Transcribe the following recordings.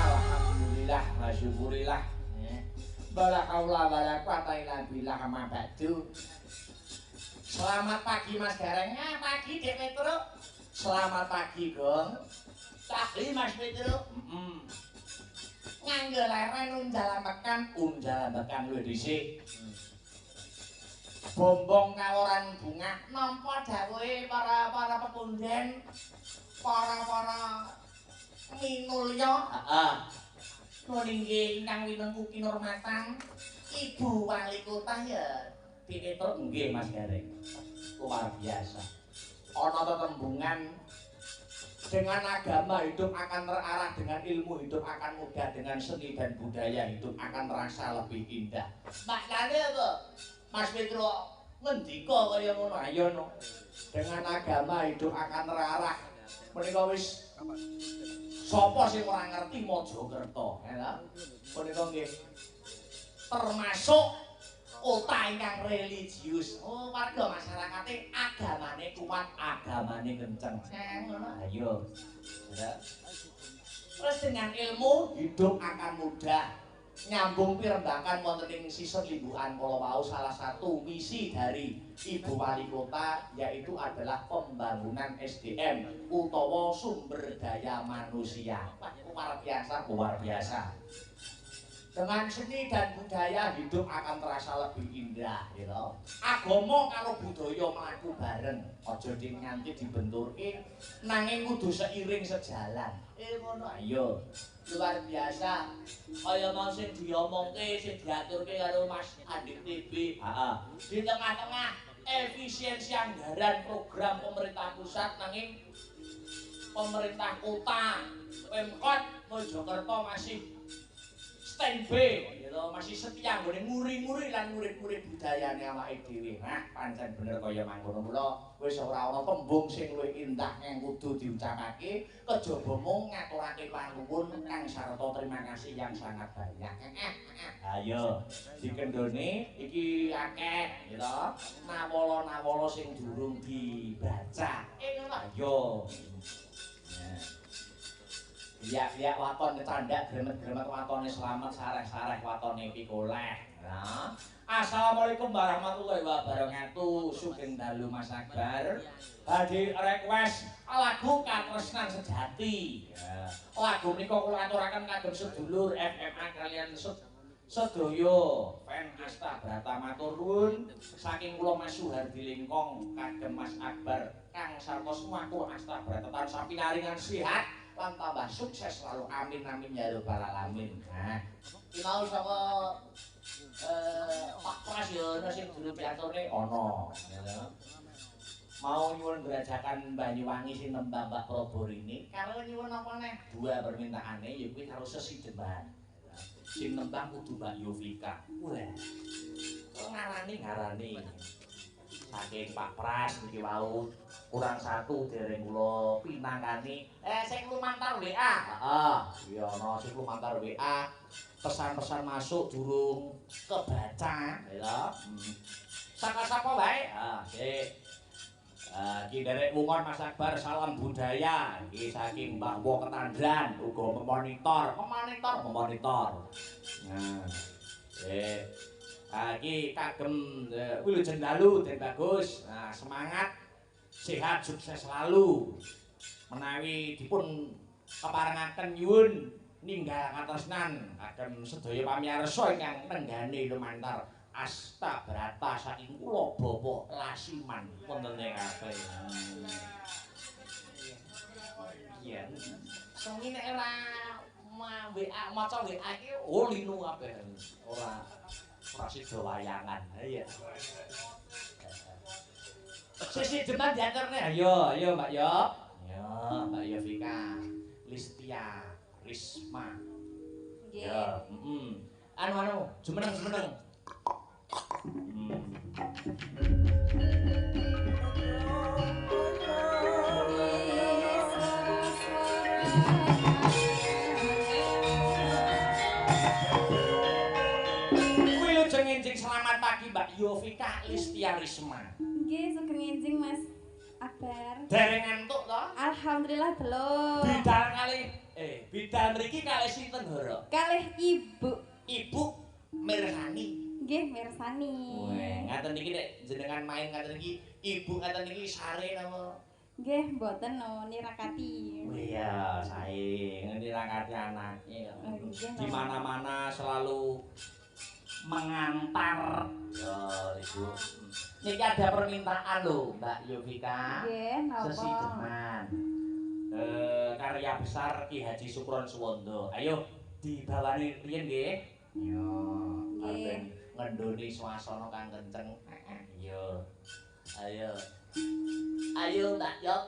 Alhamdulillah wa syukurillah. Bala kaula wala quwata illa billah ma ba'du. Selamat pagi Mas Gareng. Pagi Dek Petro. Selamat pagi, Gong. Pagi Mas Petro. Nganggo leren unjalamekan luwih dhisik. Bombong kaworan bunga nampa dawuhe para pepunden, para minulya. Heeh. Nggih ingkang winengku kinurmatan Ibu Wali Kota ya Petro nggih Mas Gareng. Luar biasa. Ana tetembungan dengan agama hidup akan terarah, dengan ilmu hidup akan mudah, dengan seni dan budaya hidup akan terasa lebih indah. Maknane apa? Mas Petro ngendika kaya ngono ayo no. Dengan agama hidup akan terarah. Menika wis sapa sing ora ngerti Mojokerto, ya. Menika nggih termasuk kota ingkang religius. Oh, warga masyarakate agamane kuat, agamane kenceng. Ngono. Ayo. Ya. Terus dengan ilmu hidup akan mudah. Nyambung pirembakan wonten ing sisih limbuhan kala wau salah satu misi dari Ibu Wali Kota yaitu adalah pembangunan SDM utawa sumber daya manusia. Wah, luar biasa, luar biasa. Dengan seni dan budaya hidup akan terasa lebih indah, gitu. Agama karo budaya mlaku bareng, aja nganti dibenturke, nanging kudu seiring sejalan. Ngono ayo. Luar biasa. Kaya mau sing diomongke, sing diaturke karo Mas Andik TV. Heeh. Di tengah-tengah efisiensi anggaran program pemerintah pusat nanging pemerintah kota Pemkot Mojokerto masih standby, gitu, masih setia nggone nguri-nguri lan murid-murid budayane awake dhewe. Nah, pancen bener kaya mangkono mula wis ora ana tembung sing luwih indah yang kudu diucapake kejaba mung ngaturake panuwun kang sarta terima kasih yang sangat banyak. Ayo, dikendone iki akeh, gitu. Nawala-nawala sing durung dibaca. Ngono ayo. Biak-biak waton kecandak, gremet-gremet watone selamat, sareh-sareh watone pikoleh. Nah, assalamualaikum warahmatullahi wabarakatuh. Sugeng dalu Mas Akbar. Badhe request lagu Katresnan Sejati. Ya. Lagu menika kula aturaken kagem sedulur FMA kalian sedaya fan Asta Brata matur nuwun saking kula Mas Suhardi Lingkong kagem Mas Akbar Kang sarta semaku Asta Brata tansah pinaringan sehat lan tambah sukses selalu amin amin ya rabbal alamin. Nah, iki mau saka Pak Pras ya ana sing durung piaturne ana, ya. Mau nyuwun gerajakan Banyuwangi sing nembang Mbak Proborini karo nyuwun apa neh dua permintaane ya kuwi karo sesideman. Sing nembang kudu Mbak Yovika. Wah. Ngarani. Saking Pak Pras niki wau kurang satu dereng kula pinangkani sing lumantar WA. Heeh, iya ana sing lumantar WA. Pesan-pesan masuk durung kebaca, ya. Saka-saka wae. Nggih. Iki derek wungon Mas Akbar salam budaya. Iki saking Mbah Wo Ketandran uga memonitor. Nah. Iki kagem Wilujeng Dalu Den Bagus. Nah, semangat, sehat, sukses selalu. Menawi dipun keparengaken nyuwun ninggal katresnan kagem sedaya pamirsa ingkang nenggane lumantar Asta Brata saking kula Bapak Lasiman wonten ing kabeh. Iya. Sengi nek ora WA maca WA iki linu kabeh. Ora sida wayangan. Iya. Sisi depan diaturne. Ayo Mbak Yo. Ya, Mbak Yovika. Listia, Risma. Nggih. Ya, Anu, jumeneng. Wilujeng enjing selamat pagi Mbak Yovika Listia Risma. Nggih, sugeng enjing Mas. Akbar. Dereng ngantuk to? Alhamdulillah belum. Bidal mriki kalih sinten, Hara? Kalih ibu. Ibu Mirsani. Nggih, mirsani. Weh, ngaten niki nek jenengan main ngaten niki, ibu ngaten niki sare napa? Nggih, mboten no nirakati. Oh iya, sae nirakati anaknya. Di mana-mana selalu mengantar. Ya, Ibu. Niki ada permintaan lho, Mbak Yovika. Nggih, napa? Sesideman. Karya besar Ki Haji Sukron Suwondo. Ayo dibawani riyen nggih. Yo, arep ngendoni swasana kang kenceng. Yo. Ayo. Ayo Mbak Yok.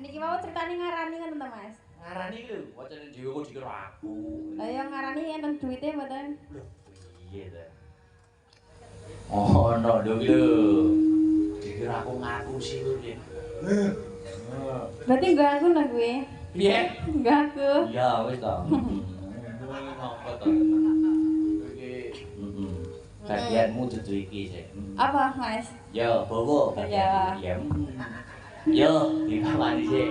Niki mau ceritane ngarani ngoten to, Mas? Ngarani lho, wacane dhewe kok dikira aku. Lah ya ngarani enten duwite mboten? Lho, piye ta? Oh, no lho iki lho. Dikira aku ngaku sih lho, Dik. Berarti enggak aku nang gue. Piye? Enggak aku. Ya wis to. Ngopo to? Iki bagianmu dudu iki sih. Apa, Mas? Yo, bowo. Ya. Yo, dikawani sih.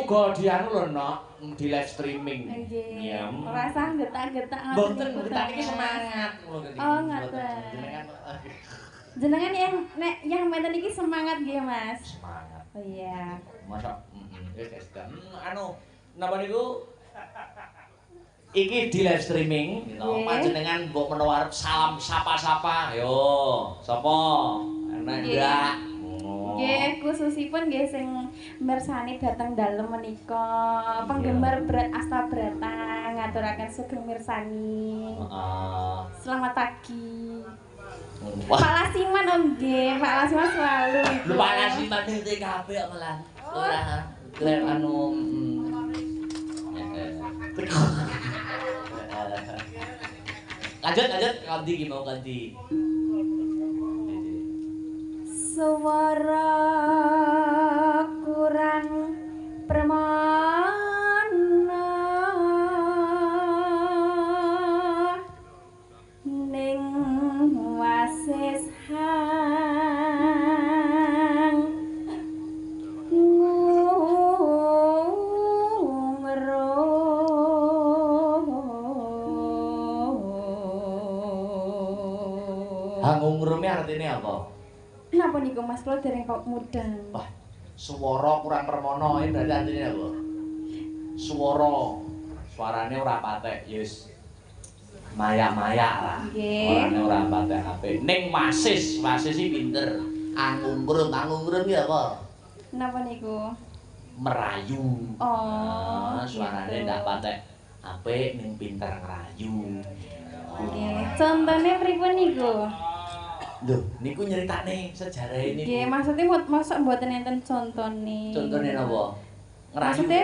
Uga dianu lho, Nok, di live streaming. Nggih. Ora usah getak-getak ngoten. Mboten, getak iki semangat Oh, ngoten. Jenengan yang menten iki semangat nggih, Mas. Semangat. Oh iya. Mosok wis anu napa niku iki di live streaming gitu. Panjenengan mbok menawa arep salam sapa-sapa. Yo, sapa? Enak ndak? Nggih, khususipun nggih sing mirsani dateng dalem menika penggemar berat Asta Brata ngaturaken sugeng mirsani. Selamat pagi. Pak Lasiman nggih, Pak Lasiman selalu. Lho Pak Lasiman iki kabeh malah ora kler anu lanjut ganti iki mau ganti. Suara kurang permana ning wasis hang ngumro hang ngumrume artine apa? Napa niku Mas kula dereng kok mudeng. Wah, swara kurang permono iki berarti artine apa? Suarane ora patek, ya wis mayak-mayak lah. Suarane ora patek apik. Ning wasis iki pinter. Angungkrung ki apa? Napa niku? Merayu. Oh, suarane gitu. ndak patek apik ning pinter ngerayu. Nggih, contone pripun niku? Lho, niku nyeritane sejarah ini. Nggih, maksudnya mosok mboten enten contone. Contone napa? Ngerayu. Maksudnya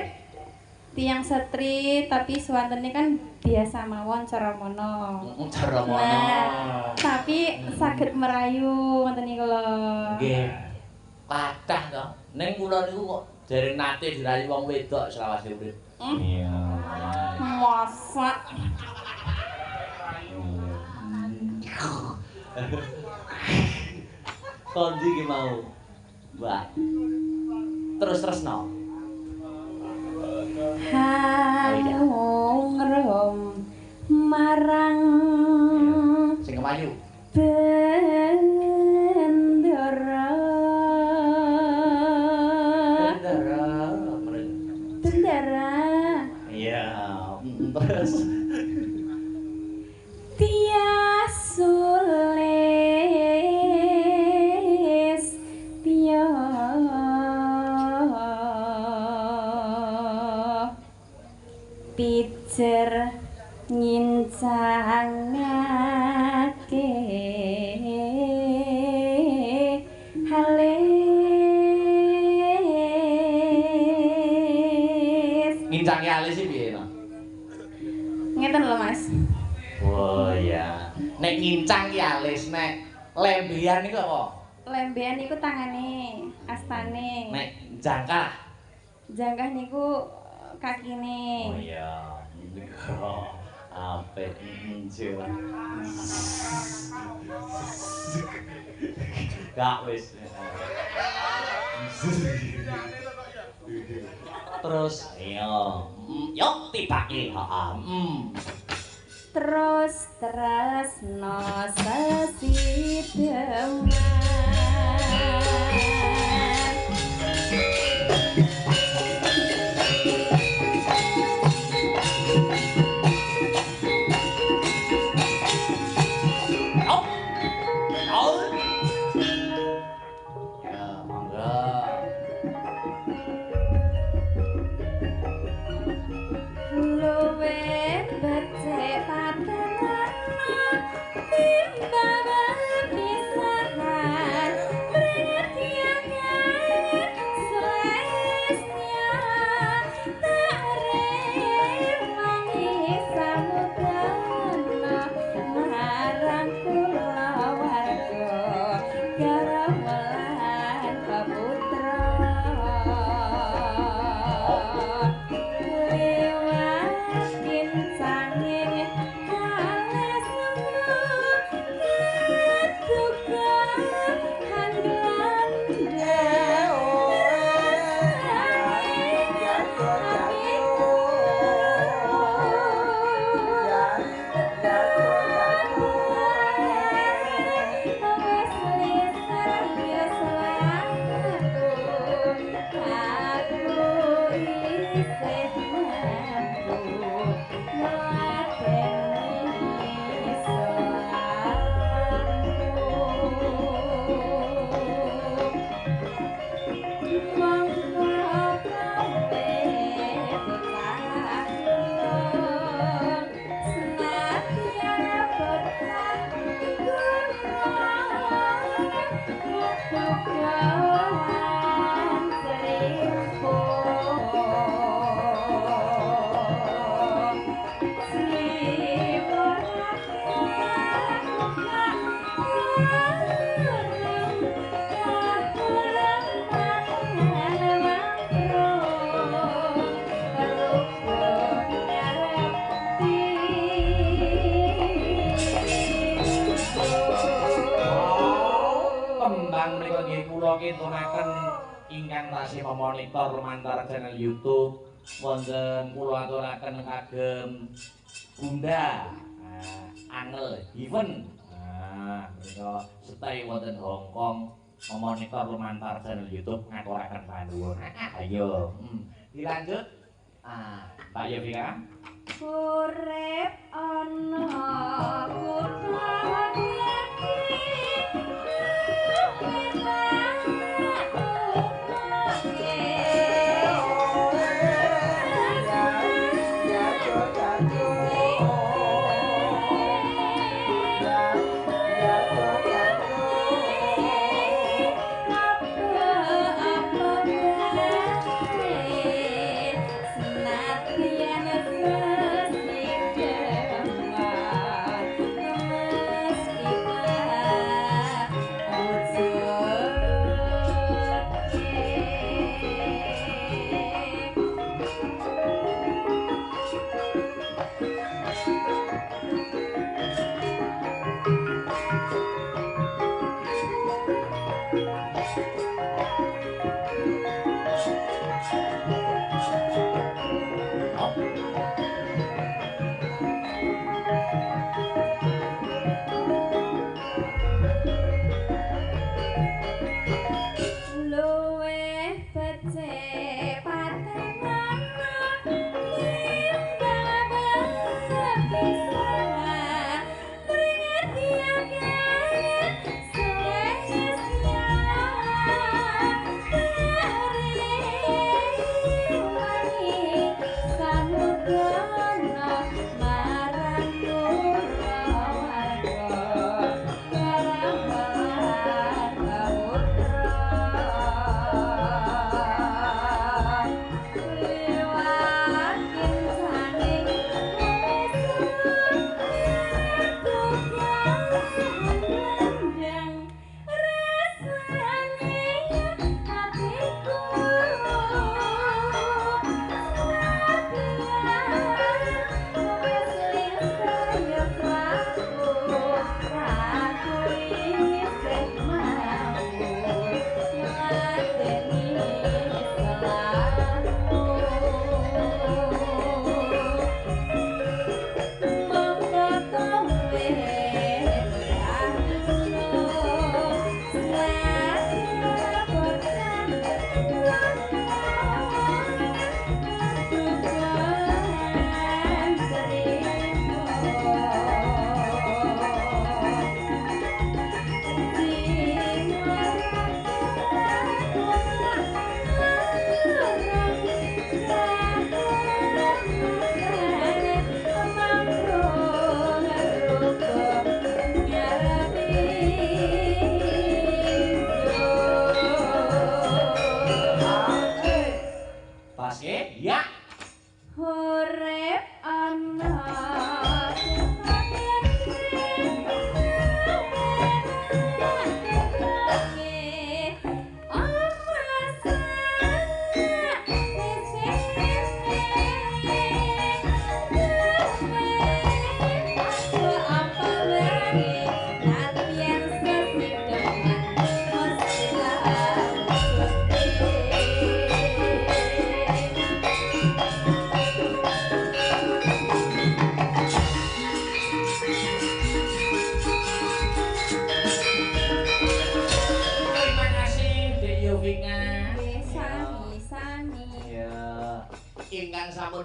tiang setri tapi suwantene kan biasa mawon cara mono. Cara mono. Nah, tapi saged merayu ngoten niku lho. Nggih. Kathah to. Ning kula niku kok dereng nate dirayu wong wedok selawase urip. Iya. Masa Kondi ki mau. Mbak. Terus-terusno. Hangrom marang Sing kemayu. Bendera Bendera Iya, terus Tias sulis Tio Pijer ngincangake halis ngincangi alis iki piye to? ngeten lho Mas. Oh iya. Nek ngincang ki alis, nek lembean niku apa? Lembean niku tangane, astane. Nek jangkah. Jangkah niku kakine. Oh iya. Apik njur. Gak wis. Terus iya. Yo tibake, heeh. Terus tresno sesideman. ngintunaken ingkang tasih memonitor lumantar channel YouTube wonten kula aturaken kagem Bunda Angel Heaven. Nah, menika stay wonten Hong Kong memonika lumantar channel YouTube ngaturaken panuwun. Ayo, dilanjut. Mbak Yovika. Urip ana kutha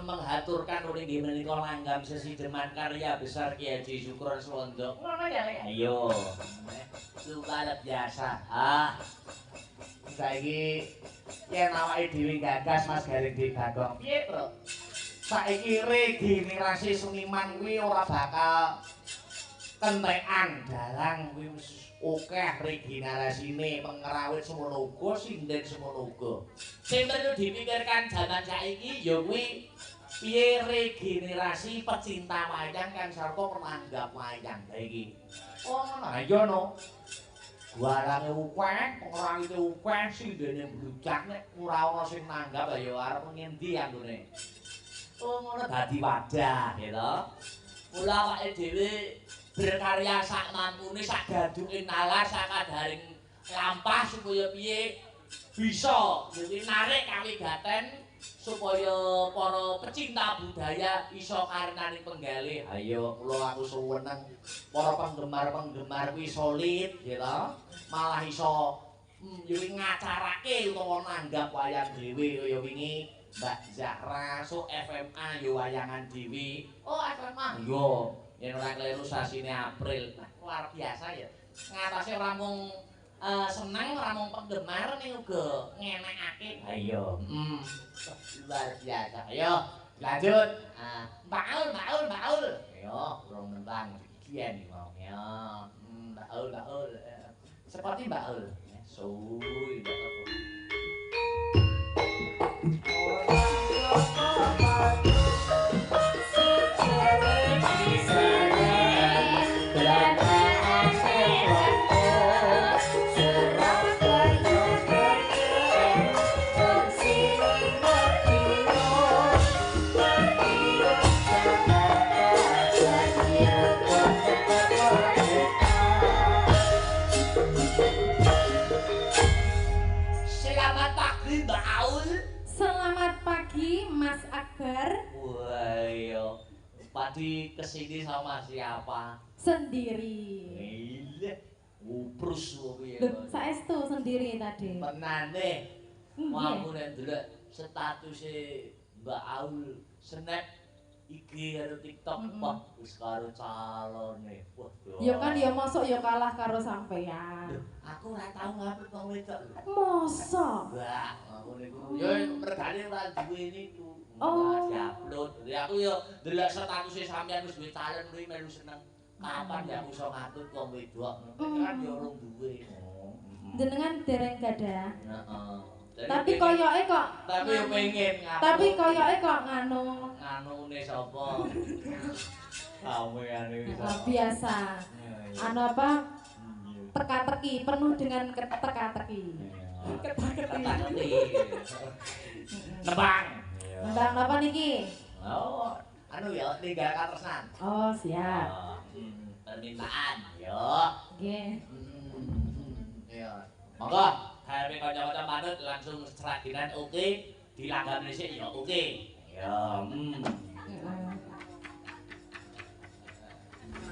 menghaturkan uling menika langgam sesideman karya besar Ki Haji Sukron Swondo. Ngono ya, Lek. Ayo. Luar biasa. Saiki yen awake dhewe gagas Mas Garing Bagong. Piye, Bro? Saiki regenerasi seniman kuwi ora bakal kentekan dalang kuwi wis akeh regenerasine pengrawit semono uga sinden semono uga. Sing perlu dipikirkan jaman saiki ya kuwi piye regenerasi pecinta wayang kan sarta penanggap wayang iki. Oh ngono. Iya no. Guarange ukeh, pengrawite ukeh, sindene bludak nek ora ana sing nanggap ya arep ngendi anggone. Oh ngono dadi wadah gitu. Mula awake dhewe berkarya sak mampune, sak gaduke nalar, sak kadaring lampah supaya piye bisa jadi narik kawigaten supaya para pecinta budaya iso karenane penggalih. Ayo kula aku suweneng para penggemar-penggemar kuwi solid gitu. Malah iso Yo ngacarake utawa nanggap wayang dhewe kaya wingi Mbak Zahra sok FMA yo wayangan dhewe. Oh, FMA. Iya, yen ora kleru sasine April. Luar biasa ya. Ngatasi ora mung seneng ora mung penggemar ning uga ngenekake. Ha iya. Luar biasa. Ayo, lanjut. Baul. Ayo, urung nembang kian iki mau ya. Baul. Seperti baul. Suwi Padi kesini sama siapa? Sendiri. Iya, uprus kuwi. Loh, saestu sendiri tadi. Menane. Mau nek ndelok statuse Mbak Aul snap IG karo TikTok wah wis karo calone. Wah. Ya kan ya mosok ya kalah karo sampean. Aku ora tau ngapit wong wedok. Mosok. Mbak, aku niku ya regane ora duwe niku. Oh, diupload. Ya aku yo ndelok status sampean wis duwe talent kuwi melu seneng. Kapan ya aku iso ngatut wong wedok? Kan yo urung duwe. Jenengan dereng gadah. Heeh. Tapi koyoke kok. Tapi yo pengen ngaput. Tapi koyoke kok nganu. Nganune sapa? Kaweane wis. Biasa. Anu apa? Teka-teki, penuh dengan teka-teki. Teka-teki. Nebang. Nembang apa niki? Oh, anu ya tinggal katresnan. Oh, siap. Permintaan, yo. Nggih. Iya. Monggo, HP kanca-kanca manut langsung seraginan oke, dilanggan dhisik ya oke. Ya,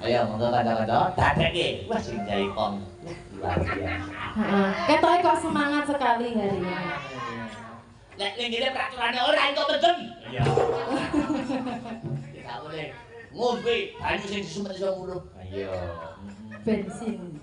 Ayo monggo kanca-kanca, dadeke. Wah, sing gawe kong. Luar biasa. Heeh. Ketoke kok semangat sekali hari ini. Lek ning ngene peraturannya ora entuk medem. Iya. Tidak boleh ngombe banyu sing disumet iso nguruk. Iya. Bensin.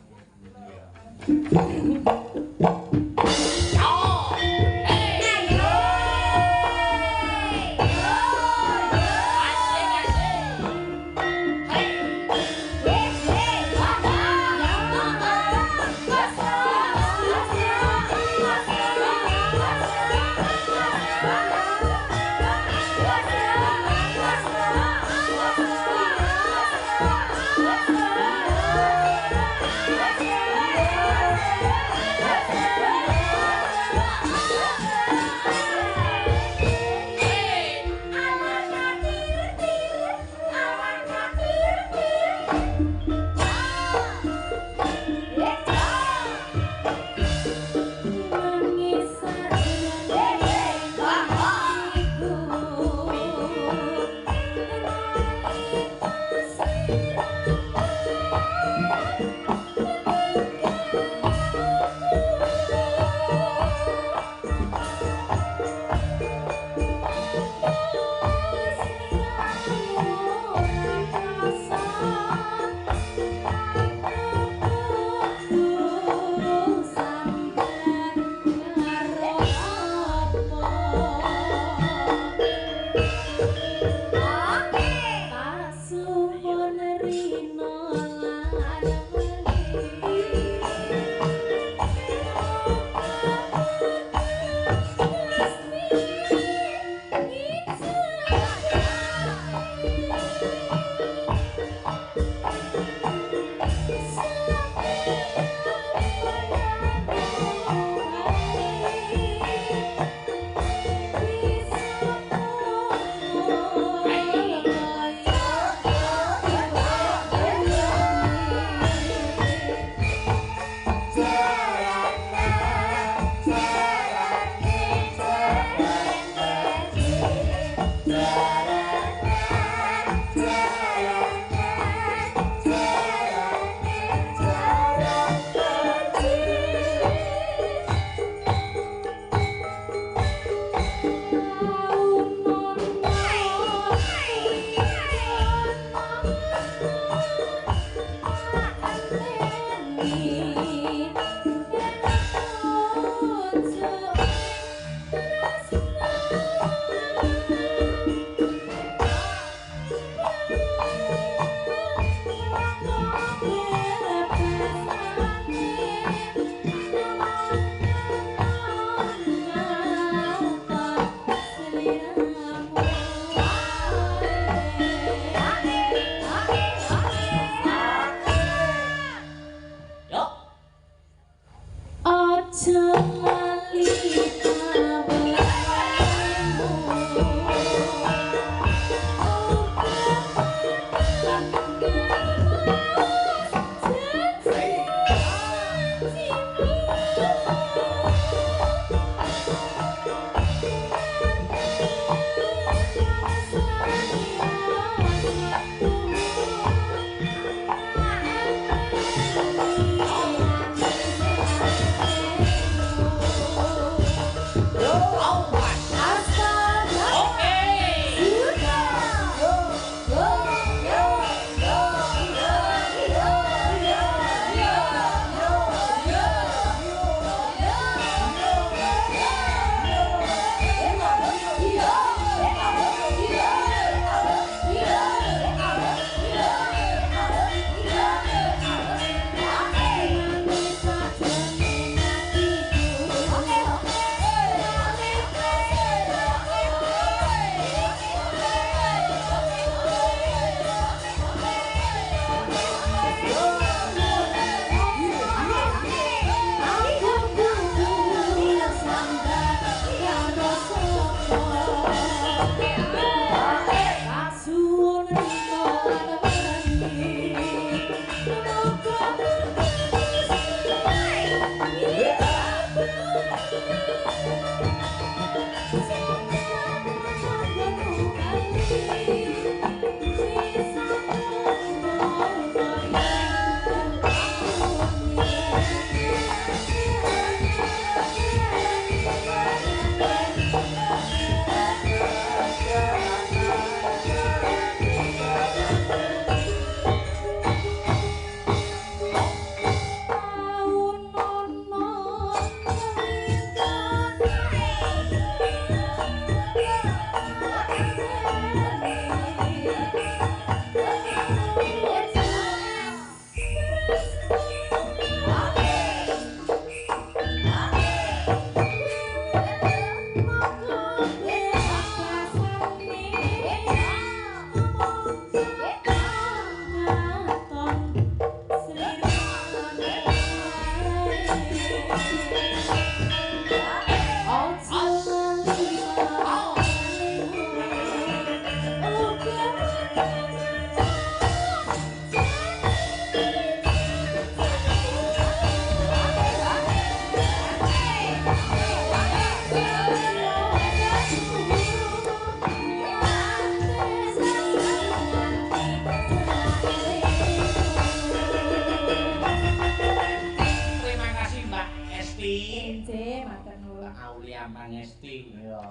Pangesti. Iya.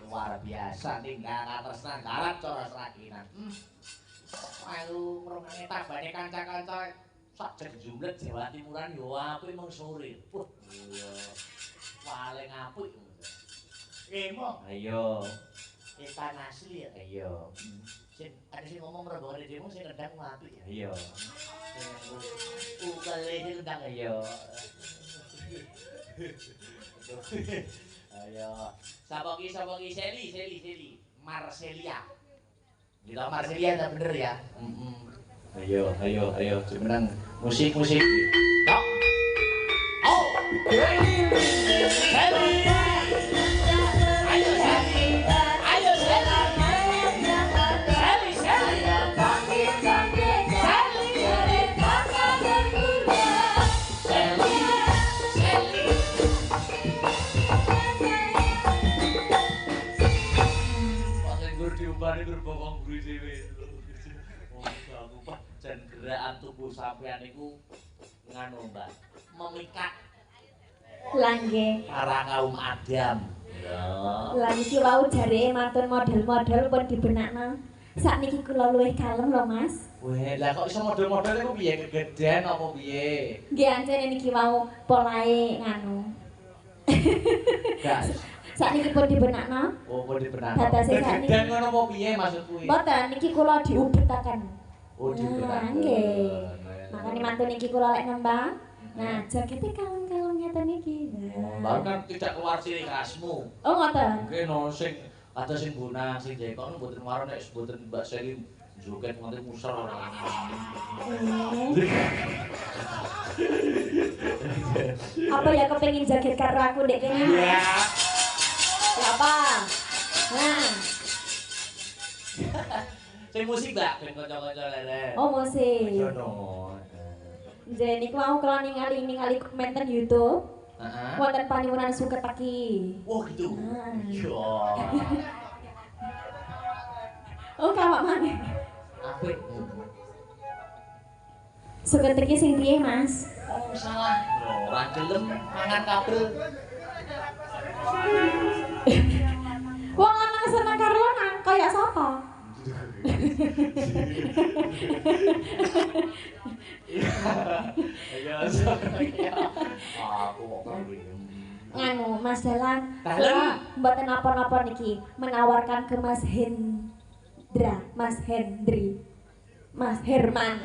Luar biasa tinggal katresnan garap cara serakinan. Ayo ngrungokne tabane kanca-kanca sak jumlah Jawa Timuran yo apik mung sore. Wah, iya. Paling apik. Emo. Ayo. Ikan asli ya. Ayo. Ada sing ngomong rombongan demo sing kendang apik ya. Iya. Ukale sing kendang ayo. Ayo. Sapa ki Seli. Marcelia. Kita Marcelia tak bener ya. Ayo, cepetan musik. Tok. Oh. Seli. Ayo Seli. Diumpani berbokong buri dhewe. Aku Pak jan gerakan tubuh sampean niku nganu Mbak, memikat Langge. para kaum Adam. Lah iki wau jareke mantun model-model pun dibenakno. Sakniki kula luwih kalem lho Mas. Weh, lah kok iso model-model iku piye kegeden apa piye? Nggih ancene niki wau polahe nganu. Gas. Sakniki pun dibenakno. Oh, pun dibenakno. Dadase sakniki. Kegeden ngono apa piye maksudku iki? Mboten niki kula diubetaken. Oh, dibenakno. Nggih. Makane mantun niki kula lek nembang. Nah, jakete kalung-kalung ngeten iki. Baru kan tidak keluar ciri khasmu. Oh, ngoten. Mungkin ono sing kata sing Bonang sing Jekon mboten waron nek mboten Mbak Seli joget nganti muser. Apa ya kepengin joget karo aku ndek kene? Iya. Apa? Nah, Sing musik Mbak ben kanca-kanca leren. oh musik. Jono. Jadi niku mau kalau ningali komentar YouTube. Heeh. Wonten panyuwunan Suketeki. Oh gitu. Yo. Oh kawak mana? Apik. Suketeki sing piye, Mas? Oh salah. Ora gelem mangan kabel. Wong lanang seneng karo lanang kaya sapa? Ayo. Aku kok kabeh. Nganu Mas Dalan. Dalan. Mboten napa-napa niki menawarkan ke Mas Hendra, Mas Hendri. Mas Herman.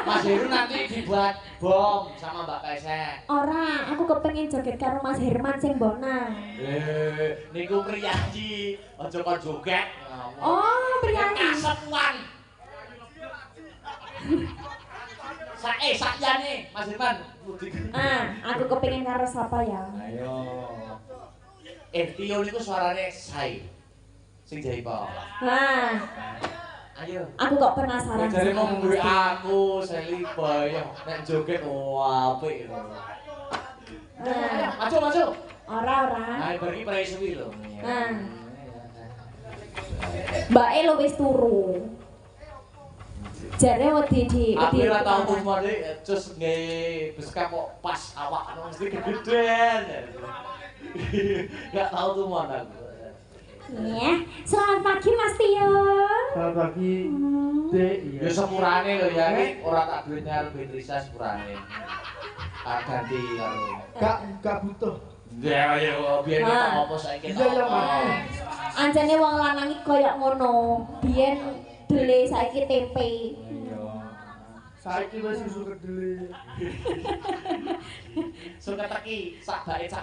Mas Heru nanti dibuat bom sama Mbak Kaisek. Ora, aku kepengin joget karo Mas Herman sing Bonang. Niku priyayi, aja kon joget. Oh, priyayi. Kasepuan. Sakyane Mas Herman. Aku kepengin karo sapa ya? Ayo. Tio niku suarane sae. Sing jaipo. Nah, Ayo. aku kok penasaran. Jadi mau sama ngombe Mas. aku Seli bayang nek joget apik. Nah, Maju. ora. Ayo bagi prei suwi lho. Nah. Mbake lo wis turu. Jare wedi Aku ora tau tuh mode cus nggae beskap kok pas awak mesti kegeden. Enggak tahu tuh mon aku. Ya, selamat pagi Mas Tio. Selamat pagi, Dek. Ya sepurane lho ya iki ora tak duwe nyar Beatrice sepurane. Tak ganti karo. Gak butuh. Ya ya biyen tak apa saiki. Iya ya, Mas. Anjane wong lanang iki koyo ngono. Biyen dele saiki tempe. Saiki wis susu kedele. Suka teki sak bait. Ya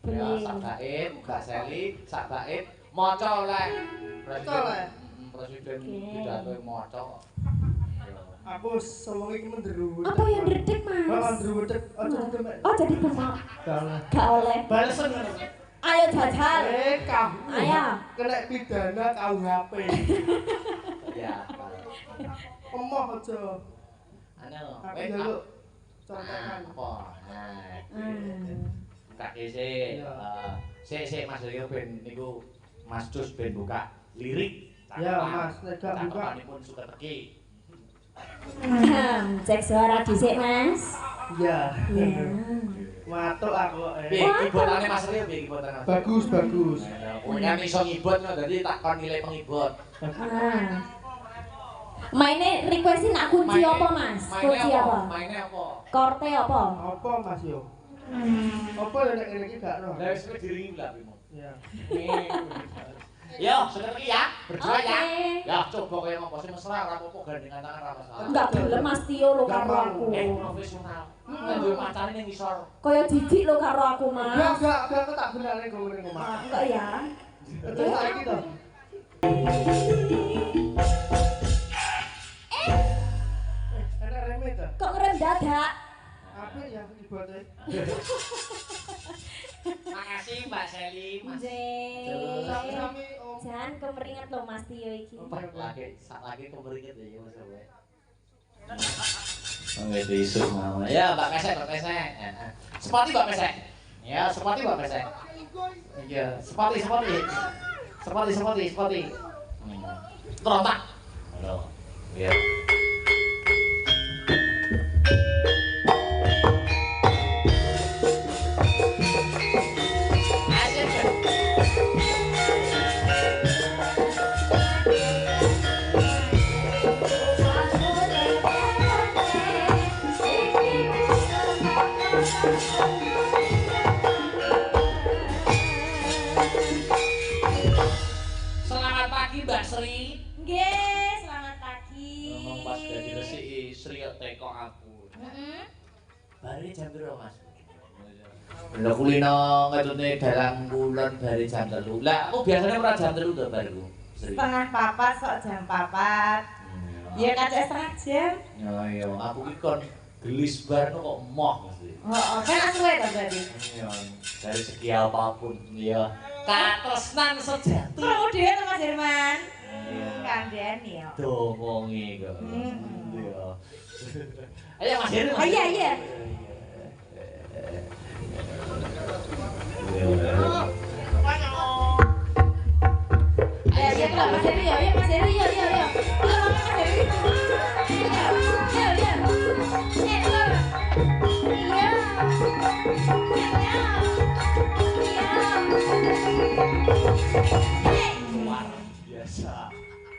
Bener. sak bait, Mbak Seli, sak bait maca oleh. Presiden pidato maca. Aku sewengi iki mendru. Apa yang dredeg, Heeh, Mas? ndruwedeg aja ditemek. Oh, jadi demak. Dalah. Gak oleh. Balesen. Ayo jajal. Kamu. Ayo. Kena pidana KUHP. Ya. Emoh aja. Anu, Aku wek njaluk contekan. apa? Nah. Hmm. Kaki sik. Sik Mas Rio ben niku Mas Dus ben buka lirik. Ya, Mas, nek gak buka. Cakepanipun suka teki. Cek suara dhisik, Mas. Iya. Iya. Matuk aku. Piye kibotane Mas Rio piye kibotane? Bagus, bagus. Punya iso ngibot kok dadi tak kon nilai pengibot. Maine requestin aku kunci apa, Mas? Kunci apa? Maine apa? Korte apa? Apa Mas yo? Apa lho nek ngene iki gak ro? Lah wis diringi lah piye. Ya. Yo, sebentar lagi ya. Berdua ya. Oke. Ya, coba kaya ngopo sih mesra ora apa-apa gandengan tangan ra masalah. Enggak gelem Mas Tio lo karo aku. Profesional. Nek duwe pacare ning ngisor. Kaya jijik lo karo aku, Mas. Enggak, aku tak benare kok ngene omah. Enggak ya. Terus saiki to. Ada remeh to? Kok ngerem dadak? Apa ya ibadah? Makasih Mbak Seli, Mas. Sami-sami Om. Jangan kemeringat lo Mas Tio iki. Lagi kemeringet ya Mas. Enggak isu mama. Ya, Mbak Pesek, Mbak Pesek. Sepati Mbak Pesek. Ya, sepati Mbak Pesek. Iya, sepati. Terontak. Halo. Iya. Selamat pagi Mbak Sri. Nggih, selamat pagi. Ngomong pas dadi resiki Sri teko aku. Bare jam piro, Mas? Lha kulino ngetune dalang bulan bare jam 3. Lah, aku biasanya ora jam 3 to bareku. Sri. Setengah papat sok jam papat. Ya kacek setengah jam. Ya iya, aku ki kon gelis bar kok moh mesti. Oh, kan suwe to berarti. Iya, dari segi apapun ya. Katresnan sejati. Krungu dhewe to Mas Herman. Iya. Kandhani yo. Domongi kok. Iya. Ayo Mas Heru. Oh, iya. Ya kita Mas Heri yo, Mas Heri yo. Mas Heri. Luar biasa.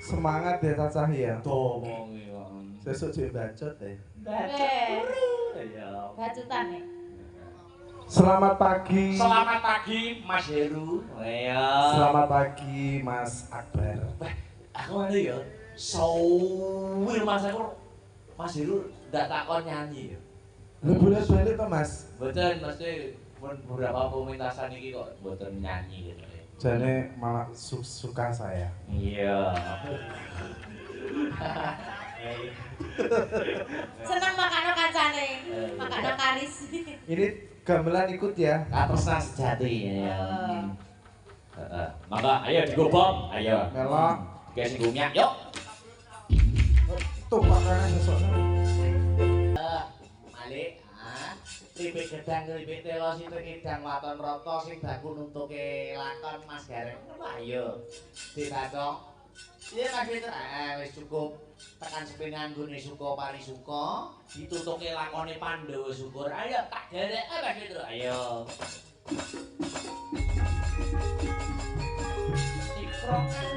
Semangat ya Cacah ya. Domongi kok. Sesuk jek bacot ya. Iya. Bacutan nih. Selamat pagi. Selamat pagi Mas Heru. Iya. Selamat pagi Mas Akbar. Aku ada ya. Sawir Mas aku. Mas Heru ndak takon nyanyi ya. Lu bolak-balik to Mas? Betul mesti beberapa pementasan iki kok mboten nyanyi gitu. Jane malah suka saya. Iya. Seneng makano kancane. Makano karis. Ini gamelan ikut ya. Katresnan sejati ya. Maka ayo digobok, ayo. Melok. Guys singgungnya, yuk. Tuh makanan sesuk. Malik, Ribet gedang, ribet telo, situ idang, waton roto, sing baku nuntuke lakon Mas Gareng. Ayo, ditatong. Iya Mas Peter, wis cukup. Tekan sepingan gune suka pari suka, ditutuke lakone Pandhawa syukur. Ayo tak derek Mas Peter, ayo. Sikrokan